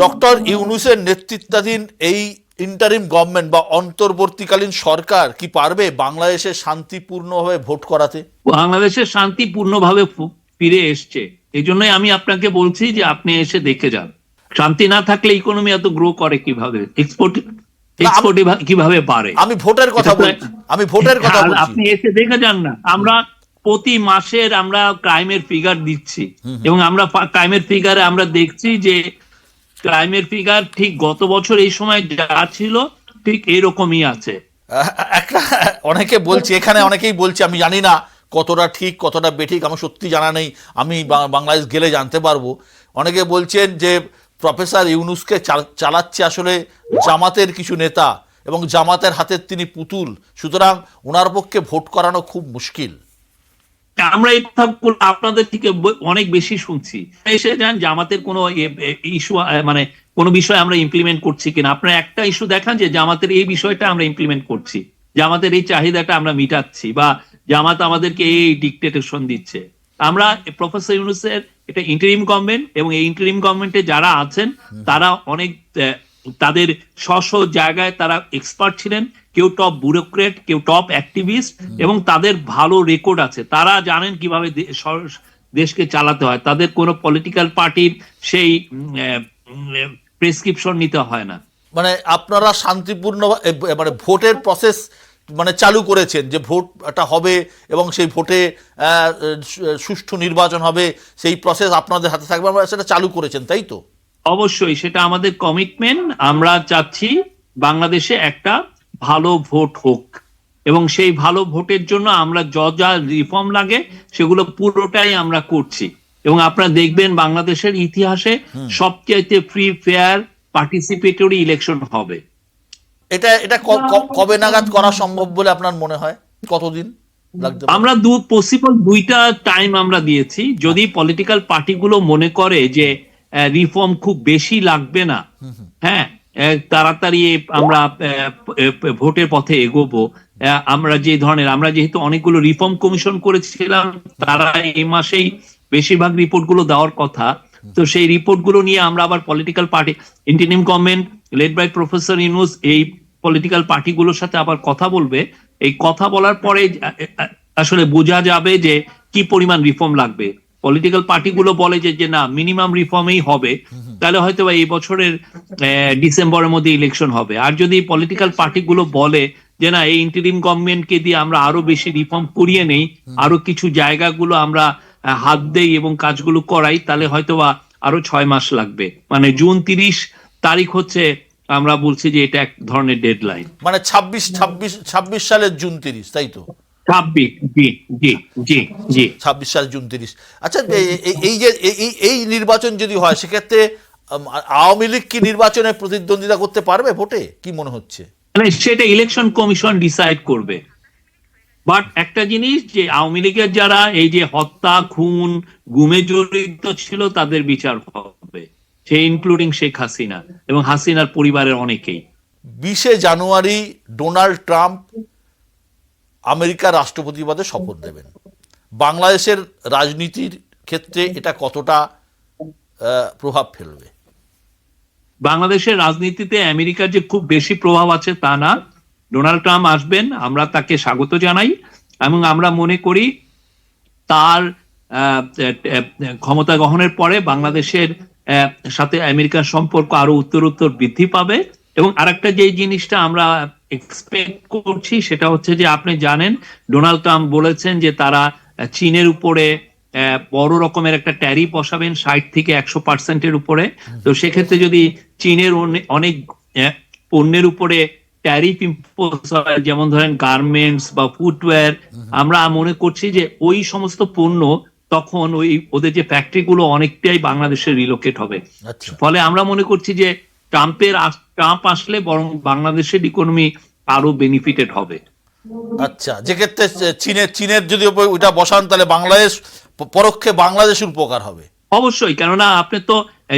Doctor ইউনূসের নেতৃত্বাধীন এই interim government বা অন্তর্বর্তীকালীন সরকার কি পারবে বাংলাদেশে শান্তিপূর্ণভাবে ভোট করাতে? বাংলাদেশে শান্তিপূর্ণভাবে ফিরে এসছে, এই জন্যই আমি আপনাকে বলছি যে আপনি এসে দেখে যান। শান্তি না থাকলে ইকোনমি এত গ্রো করে কিভাবে, এক্সপোর্ট কিভাবে বাড়ে? আমি ভোটের কথা বলছি, আমি ভোটের কথা বলছি। আপনি এসে দেখে যান না। আমরা প্রতি মাসের আমরা ক্রাইমের ফিগার দিচ্ছি, এবং আমরা ক্রাইমের ফিগারে আমরা দেখছি যে ক্রাইমের ফিগার ঠিক গত বছর এই সময় যা ছিল ঠিক এরকমই আছে। একটা অনেকে বলছে, এখানে অনেকেই বলছে, আমি জানি না কতটা ঠিক কতটা বেঠিক, আমার সত্যি জানা নেই, আমি বাংলাদেশ গেলে জানতে পারবো। অনেকে বলছেন যে প্রফেসর ইউনূসকে চালাচ্ছে আসলে জামাতের কিছু নেতা, এবং জামাতের হাতের তিনি পুতুল, সুতরাং ওনার পক্ষে ভোট করানো খুব মুশকিল। আমরা এই কথা আপনাদের থেকে অনেক বেশি শুনছি। এসে যান জামাতের কোনো ইস্যু, মানে কোনো বিষয় আমরা ইমপ্লিমেন্ট করছি কিনা। আপনারা একটা ইস্যু দেখান যে জামাতের এই বিষয়টা আমরা ইমপ্লিমেন্ট করছি, জামাতের এই চাহিদাটা আমরা মিটাচ্ছি, বা জামাত আমাদেরকে এই ডিক্টেটেশন দিচ্ছে। আমরা প্রফেসর ইউনূসের এটা ইন্টারিম গভর্নমেন্ট, এবং এই ইন্টারিম গভর্নমেন্টে যারা আছেন তারা অনেক তাদের স্ব জায়গায় তারা এক্সপার্ট ছিলেন, কেউ টপ ব্যুরোক্রেট, কেউ টপ অ্যাক্টিভিস্ট, এবং তাদের ভালো রেকর্ড আছে। তারা জানেন কিভাবে দেশকে চালাতে হয়। তাদের কোনো পলিটিক্যাল পার্টির সেই প্রেসক্রিপশন নিতে হয় না। মানে আপনারা শান্তিপূর্ণ মানে ভোটের প্রসেস মানে চালু করেছেন, যে ভোটটা হবে এবং সেই ভোটে সুষ্ঠু নির্বাচন হবে, সেই প্রসেস আপনাদের হাতে থাকবে, আমরা সেটা চালু করেছেন, তাই তো? অবশ্যই, সেটা আমাদের কমিটমেন্ট। আমরা চাচ্ছি বাংলাদেশে একটা ভালো ভোট হোক, এবং সেই ভালো ভোটের জন্য আমরা যা রিফর্ম লাগে সেগুলো পুরোটাই আমরা করছি। এবং আপনারা দেখবেন বাংলাদেশের ইতিহাসে সবচেয়ে ফ্রি, ফেয়ার, পার্টিসিপেটরি ইলেকশন হবে। এটা কবে নাগাদ করা সম্ভব বলে আপনার মনে হয়? কতদিন লাগবে? আমরা পসিবল দুইটা টাইম আমরা দিয়েছি। যদি পলিটিক্যাল পার্টিগুলো মনে করে যে রিফর্ম খুব বেশি লাগবে না, হ্যাঁ, তাড়াতাড়ি আমরা ভোটের পথে এগোবো, আমরা যে ধরনের, আমরা যেহেতু অনেকগুলো রিফর্ম কমিশন করেছিলাম, তারা এই মাসেই বেশিরভাগ রিপোর্ট গুলো দেওয়ার কথা। তো সেই রিপোর্ট গুলো নিয়ে আমরা আবার political party, interim government led by professor Yunus এই পলিটিক্যাল পার্টিগুলোর সাথে আবার কথা বলবে। এই কথা বলার পরে আসলে বোঝা যাবে যে কি পরিমাণ রিফর্ম লাগবে। পলিটিক্যাল পার্টিগুলো বলে যে না, মিনিমাম রিফর্মেই হবে, তাহলে হয়তো এই বছরের ডিসেম্বরের মধ্যে ইলেকশন হবে। আর যদি পলিটিক্যাল পার্টিগুলো বলে যে না, এই ইন্টারিম গভর্নমেন্টকে দিয়ে আমরা আরো বেশি রিফর্ম করিয়ে নেই, আরো কিছু জায়গাগুলো আমরা হাত দেই এবং কাজগুলো করাই, তাহলে হয়তোবা আরো 6 মাস লাগবে। মানে জুন 30 তারিখ হচ্ছে আমরা বলছি যে এটা এক ধরনের ডেডলাইন। মানে 26 সালের জুন 30, তাই তো? 26, জি জি জি জি, 26 সাল জুন 30। আচ্ছা, এই যে এই নির্বাচন যদি হয়, সেক্ষেত্রে আওয়ামী লীগ কি নির্বাচনে প্রতিদ্বন্দ্বিতা করতে পারবে ভোটে, কি মনে হচ্ছে? মানে সেটা ইলেকশন কমিশন ডিসাইড করবে। বাট একটা জিনিস, যে আওয়ামী লীগের যারা এই যে হত্যা, খুন, গুমে জড়িত ছিল তাদের বিচার হবে, সে ইনক্লুডিং শেখ হাসিনা এবং হাসিনার পরিবারের অনেকেই। 20 জানুয়ারি ডোনাল্ড ট্রাম্প আমেরিকার রাষ্ট্রপতি পদে শপথ নেবেন। বাংলাদেশের রাজনীতির ক্ষেত্রে এটা কতটা প্রভাব ফেলবে? বাংলাদেশের রাজনীতিতে আমেরিকার যে খুব বেশি প্রভাব আছে তা না। ডোনাল্ড ট্রাম্প আসবেন, আমরা তাকে স্বাগত জানাই, এবং আমরা মনে করি তার ক্ষমতা গ্রহণের পরে বাংলাদেশের সাথে আমেরিকার সম্পর্ক আরো উত্তরোত্তর বৃদ্ধি পাবে। এবং আরেকটা যে জিনিসটা আমরা এক্সপেক্ট করছি সেটা হচ্ছে যে, আপনি জানেন ডোনাল্ড ট্রাম্প বলেছেন যে তারা চীনের উপরে বড় রকমের একটা ট্যারিফ বসাবেন 60 থেকে 100% উপরে। তো সেক্ষেত্রে যদি চীনের অনেক পণ্যের উপরে ট্যারিফ ইম্পোজ হয়, যেমন ধরেন গার্মেন্টস বা ফুটওয়্যার, আমরা মনে করছি যে ওই সমস্ত পণ্য তখন ওদের যে ফ্যাক্টরি গুলো অনেকটাই বাংলাদেশে রিলোকেট হবে। ফলে আমরা মনে করছি যে ট্রাম্প আসলে বরং বাংলাদেশের ইকোনমি আরো বেনিফিটেড হবে। আচ্ছা, যে ক্ষেত্রে চীনের যদি ওইটা বসান, তাহলে বাংলাদেশ পরোক্ষে বাংলাদেশের উপকার হবে অবশ্যই। কেননা আপনি তো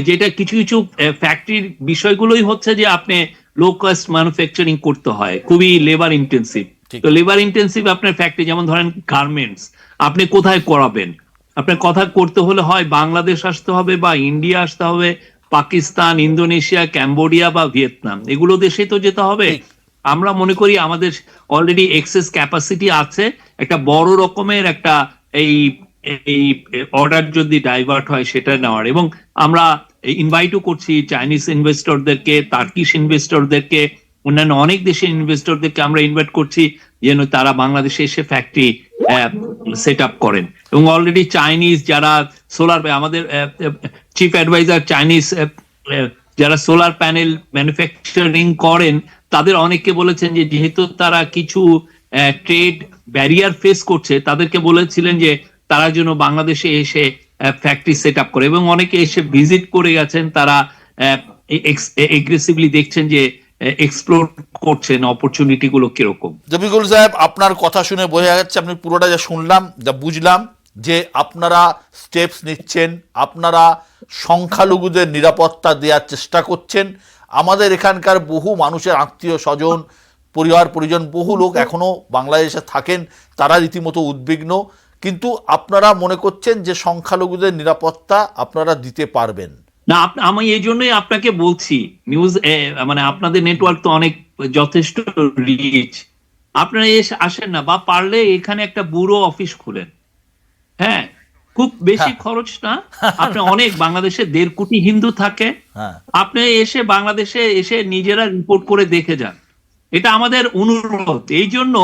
যেটা কিছু কিছু ফ্যাক্টরির বিষয়গুলোই হচ্ছে যে আপনি লো কস্ট ম্যানুফ্যাকচারিং করতে হয়, খুবই লেবার ইন্টেন্সিভ। তো লেবার ইন্টেন্সিভ আপনার ফ্যাক্টরি, যেমন ধরেন গার্মেন্টস, আপনি কোথায় করাবেন? আপনার কথা করতে হলে হয় বাংলাদেশ আসতে হবে, বা ইন্ডিয়া আসতে হবে, পাকিস্তান, ইন্দোনেশিয়া, ক্যাম্বোডিয়া বা ভিয়েতনাম, এগুলো দেশে তো যেতে হবে। ঠিক। আমরা মনে করি আমাদের অলরেডি এক্সেস ক্যাপাসিটি আছে, একটা বড় রকমের একটা এই এই অর্ডার যদি ডাইভার্ট হয় সেটা নেওয়ার। এবং আমরা ইনভাইটও করছি চাইনিজ ইনভেস্টরদেরকে, টার্কিশ ইনভেস্টরদেরকে, অন্যান্য অনেক দেশের ইনভেস্টরদেরকে আমরা ইনভাইট করছি যেন তারা বাংলাদেশে এসে ফ্যাক্টরি সেট আপ করেন। এবং অলরেডি চাইনিজ যারা সোলার, আমাদের চিফ অ্যাডভাইজার চাইনিজ যারা সোলার প্যানেল ম্যানুফ্যাকচারিং করেন, তাদের অনেককে বলেছেন যে যেহেতু তারা কিছু ট্রেড ব্যারিয়ার ফেস করছে, তাদেরকে বলেছিলেন যে তারা যেন বাংলাদেশে এসে ফ্যাক্টরি সেট আপ করে। এবং অনেকে এসে ভিজিট করে গেছেন, তারা এগ্রেসিভলি দেখছেন যে এক্সপ্লোর করছেন অপরচুনিটি গুলো কিরকম। জবিকুল সাহেব, আপনার কথা শুনে বোঝা যাচ্ছে, আপনি পুরোটা যা শুনলাম, যা বুঝলাম, যে আপনারা স্টেপস নিচ্ছেন, আপনারা সংখ্যালঘুদের নিরাপত্তা দেওয়ার চেষ্টা করছেন। আমাদের এখানকার বহু মানুষের আত্মীয় স্বজন, পরিবার পরিজন, বহু লোক এখনও বাংলাদেশে থাকেন, তারা রীতিমতো উদ্বিগ্ন, কিন্তু আপনারা মনে করছেন যে সংখ্যালঘুদের নিরাপত্তা আপনারা দিতে পারবেন। না, আমি এই জন্যই আপনাকে বলছি, নিউজ মানে আপনাদের নেটওয়ার্ক তো অনেক যথেষ্ট রিচ, আপনারা এসে আসেন না, বা পারলে এখানে একটা ব্যুরো অফিস খুলেন। হ্যাঁ, খুব বেশি খরচ না, আপনি অনেক, বাংলাদেশে 1.5 কোটি হিন্দু থাকে, হ্যাঁ, আপনি এসে বাংলাদেশে এসে নিজেরা রিপোর্ট করে দেখে যান। এটা আমাদের অনুরোধ। এই জন্য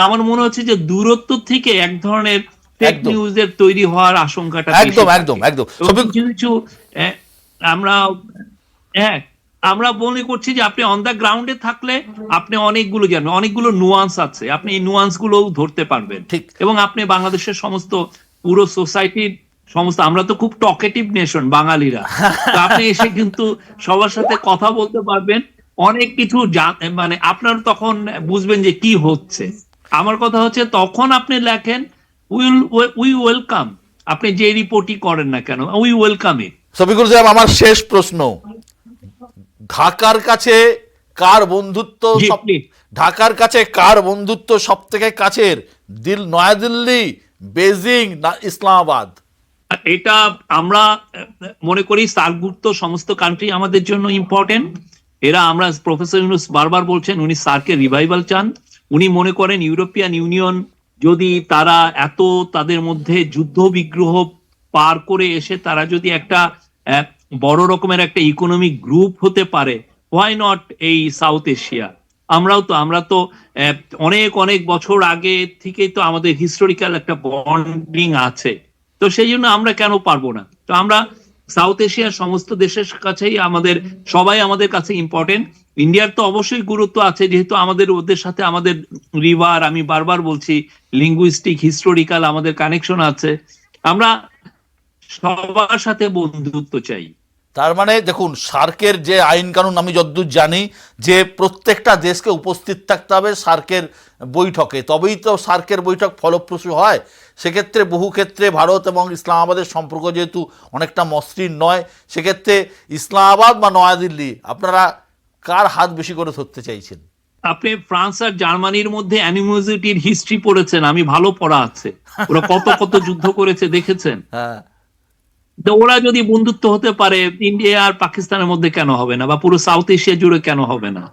আমার মনে হচ্ছে যে দূরত্ব থেকে এক ধরনের ফেক একদম। নিউজের তৈরি হওয়ার আশঙ্কাটা বেশি একদম থাকে। একদম একদম। এবং কিছু কিছু আহ, আমরা হ্যাঁ আমরা মনে করছি যে আপনি অন দা গ্রাউন্ডে থাকলে আপনি অনেকগুলো জানবেন, অনেকগুলো নুয়ান্স আছে, আপনি এই নুয়ান্স গুলো ধরতে পারবেন। ঠিক। এবং আপনি বাংলাদেশের সমস্ত পুরো সোসাইটির সমস্ত, আমরা তো খুব টকেটিভ নেশন বাঙালিরা, তো আপনি এসে কিন্তু সবার সাথে কথা বলতে পারবেন, অনেক কিছু মানে আপনার তখন বুঝবেন যে কি হচ্ছে। আমার কথা হচ্ছে তখন আপনি লেখেন উই ওয়েলকাম, আপনি যে রিপোর্টই করেন না কেন, উই ওয়েলকাম ইট। শফিকুল সাহেব, আমার শেষ প্রশ্ন, ঢাকার কাছে কার বন্ধুত্ব জি, সব, please। ঢাকার কাছে কার বন্ধুত্ব সব থেকে কাছের, নয়াদিল্লি, বেজিং না ইসলামাবাদ? এটা আমরা মনে করি সার্কভুক্ত সমস্ত কান্ট্রি আমাদের জন্য ইম্পর্টেন্ট। এরা, আমরা প্রফেসর ইউনূস বারবার বলছেন উনি সার্কের রিভাইভাল চান। উনি মনে করেন ইউরোপিয়ান ইউনিয়ন যদি তারা এত তাদের মধ্যে যুদ্ধ বিগ্রহ পার করে এসে তারা যদি একটা বড় রকমের একটা ইকোনমিক গ্রুপ হতে পারে, হোয়াই নট এই সাউথ এশিয়া। আমরা তো অনেক অনেক বছর আগে থেকেই তো আমাদের হিস্টোরিক্যাল একটা বন্ডিং আছে, তো সেই জন্য আমরা কেন পারবো না? তো আমরা সাউথ এশিয়ার সমস্ত দেশের কাছেই আমাদের, সবাই আমাদের কাছে ইম্পর্টেন্ট। ইন্ডিয়ার তো অবশ্যই গুরুত্ব আছে, যেহেতু আমাদের ওদের সাথে আমাদের রিভার, আমি বারবার বলছি, লিঙ্গুইস্টিক হিস্টোরিক্যাল আমাদের কানেকশন আছে। আমরা সবার সাথে বন্ধুত্ব চাই। তার মানে দেখুন, সার্কের যে আইন কানুন, আমি যতদূর জানি যে প্রত্যেকটা দেশকে উপস্থিত থাকতে হবে সার্কের বৈঠকে, তবেই তো সার্কের বৈঠক ফলপ্রসূ হয়। সেক্ষেত্রে বহু ক্ষেত্রে ভারত এবং ইসলামাবাদের সম্পর্ক যেহেতু অনেকটা মসৃণ নয়, সেক্ষেত্রে ইসলামাবাদ বা নয়াদিল্লি, আপনারা কার হাত বেশি করে ধরতে চাইছেন? আপনি ফ্রান্স আর জার্মানির মধ্যে অ্যানিমোসিটির হিস্ট্রি পড়েছেন, আমি ভালো পড়া আছে, ওরা কত কত যুদ্ধ করেছে দেখেছেন। হ্যাঁ, তো ওরা যদি বন্ধুত্ব হতে পারে, ইন্ডিয়া আর পাকিস্তানের মধ্যে কেন হবে না, বা পুরো সাউথ এশিয়া জুড়ে কেন হবে না?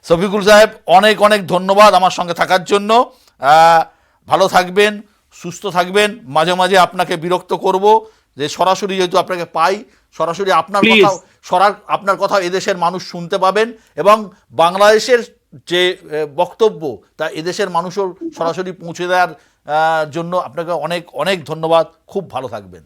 শফিকুল সাহেব, অনেক অনেক ধন্যবাদ আমার সঙ্গে থাকার জন্য। ভালো থাকবেন, সুস্থ থাকবেন। মাঝে মাঝে আপনাকে বিরক্ত করব, যে সরাসরি যেহেতু আপনাকে পাই, সরাসরি আপনার Please। কথা, আপনার কথা এদেশের মানুষ শুনতে পাবেন, এবং বাংলাদেশের যে বক্তব্য তা এদেশের মানুষও সরাসরি পৌঁছে দেওয়ার জন্য আপনাকে অনেক অনেক ধন্যবাদ। খুব ভালো থাকবেন।